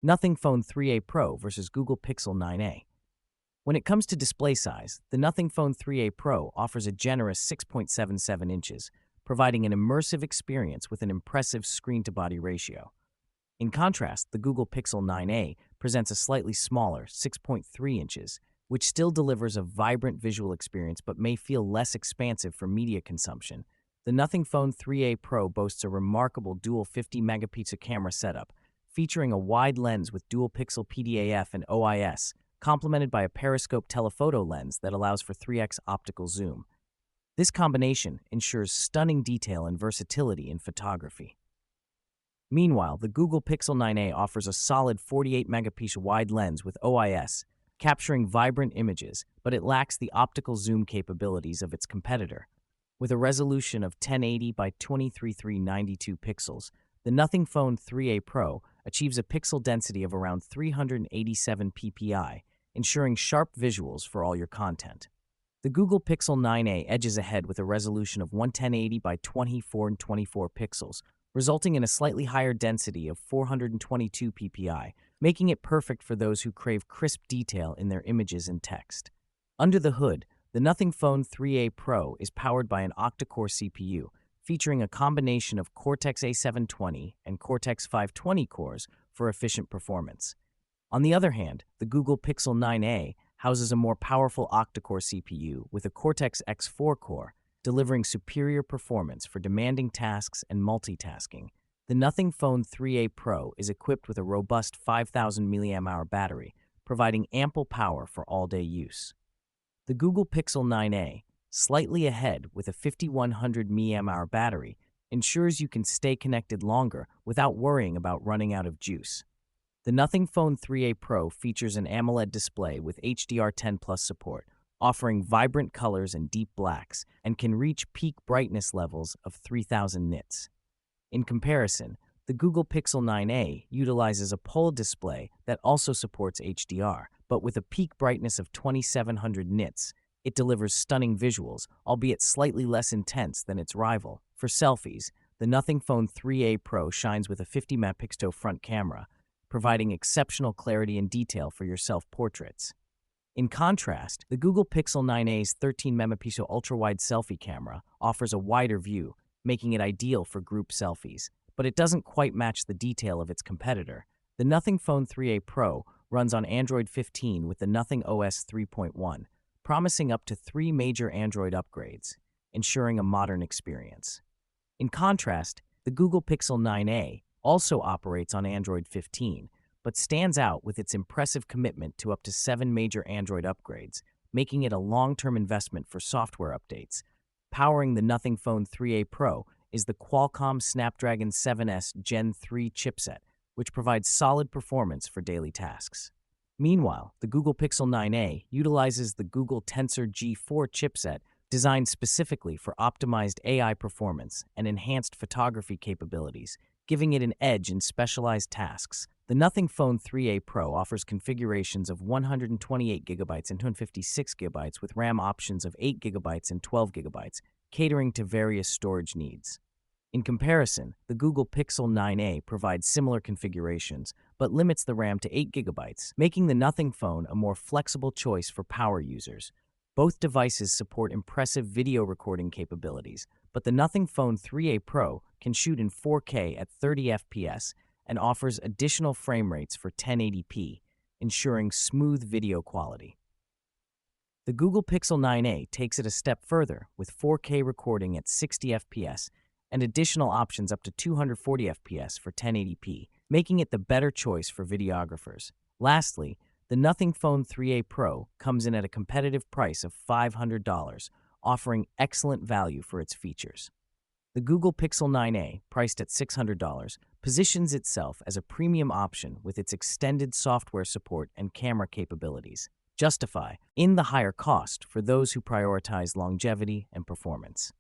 Nothing Phone 3a Pro versus Google Pixel 9a. When it comes to display size, the Nothing Phone 3a Pro offers a generous 6.77 inches, providing an immersive experience with an impressive screen-to-body ratio. In contrast, the Google Pixel 9a presents a slightly smaller 6.3 inches, which still delivers a vibrant visual experience but may feel less expansive for media consumption. The Nothing Phone 3a Pro boasts a remarkable dual 50-megapixel camera setup, featuring a wide lens with dual-pixel PDAF and OIS, complemented by a periscope telephoto lens that allows for 3x optical zoom. This combination ensures stunning detail and versatility in photography. Meanwhile, the Google Pixel 9a offers a solid 48-megapixel wide lens with OIS, capturing vibrant images, but it lacks the optical zoom capabilities of its competitor. With a resolution of 1080 by 2392 pixels, the Nothing Phone 3a Pro achieves a pixel density of around 387 ppi, ensuring sharp visuals for all your content. The Google Pixel 9a edges ahead with a resolution of 1080 by 2424 pixels, resulting in a slightly higher density of 422 ppi, making it perfect for those who crave crisp detail in their images and text. Under the hood, the Nothing Phone 3a Pro is powered by an octa-core CPU, featuring a combination of Cortex-A720 and Cortex-520 cores for efficient performance. On the other hand, the Google Pixel 9a houses a more powerful octa-core CPU with a Cortex-X4 core, delivering superior performance for demanding tasks and multitasking. The Nothing Phone 3a Pro is equipped with a robust 5,000 mAh battery, providing ample power for all-day use. The Google Pixel 9a, slightly ahead with a 5,100 mAh battery, ensures you can stay connected longer without worrying about running out of juice. The Nothing Phone 3a Pro features an AMOLED display with HDR10 Plus support, offering vibrant colors and deep blacks, and can reach peak brightness levels of 3,000 nits. In comparison, the Google Pixel 9a utilizes a POLED display that also supports HDR, but with a peak brightness of 2,700 nits, it delivers stunning visuals, albeit slightly less intense than its rival. For selfies, the Nothing Phone 3a Pro shines with a 50-megapixel front camera, providing exceptional clarity and detail for your self-portraits. In contrast, the Google Pixel 9a's 13-megapixel ultrawide selfie camera offers a wider view, making it ideal for group selfies, but it doesn't quite match the detail of its competitor. The Nothing Phone 3a Pro runs on Android 15 with the Nothing OS 3.1, promising up to 3 major Android upgrades, ensuring a modern experience. In contrast, the Google Pixel 9a also operates on Android 15, but stands out with its impressive commitment to up to 7 major Android upgrades, making it a long-term investment for software updates. Powering the Nothing Phone 3a Pro is the Qualcomm Snapdragon 7S Gen 3 chipset, which provides solid performance for daily tasks. Meanwhile, the Google Pixel 9a utilizes the Google Tensor G4 chipset designed specifically for optimized AI performance and enhanced photography capabilities, giving it an edge in specialized tasks. The Nothing Phone 3a Pro offers configurations of 128GB and 256GB with RAM options of 8GB and 12GB, catering to various storage needs. In comparison, the Google Pixel 9a provides similar configurations, but limits the RAM to 8GB, making the Nothing Phone a more flexible choice for power users. Both devices support impressive video recording capabilities, but the Nothing Phone 3a Pro can shoot in 4K at 30 FPS and offers additional frame rates for 1080p, ensuring smooth video quality. The Google Pixel 9a takes it a step further with 4K recording at 60 FPS and additional options up to 240 FPS for 1080p, making it the better choice for videographers. Lastly, the Nothing Phone 3a Pro comes in at a competitive price of $500, offering excellent value for its features. The Google Pixel 9a, priced at $600, positions itself as a premium option with its extended software support and camera capabilities, justify in the higher cost for those who prioritize longevity and performance.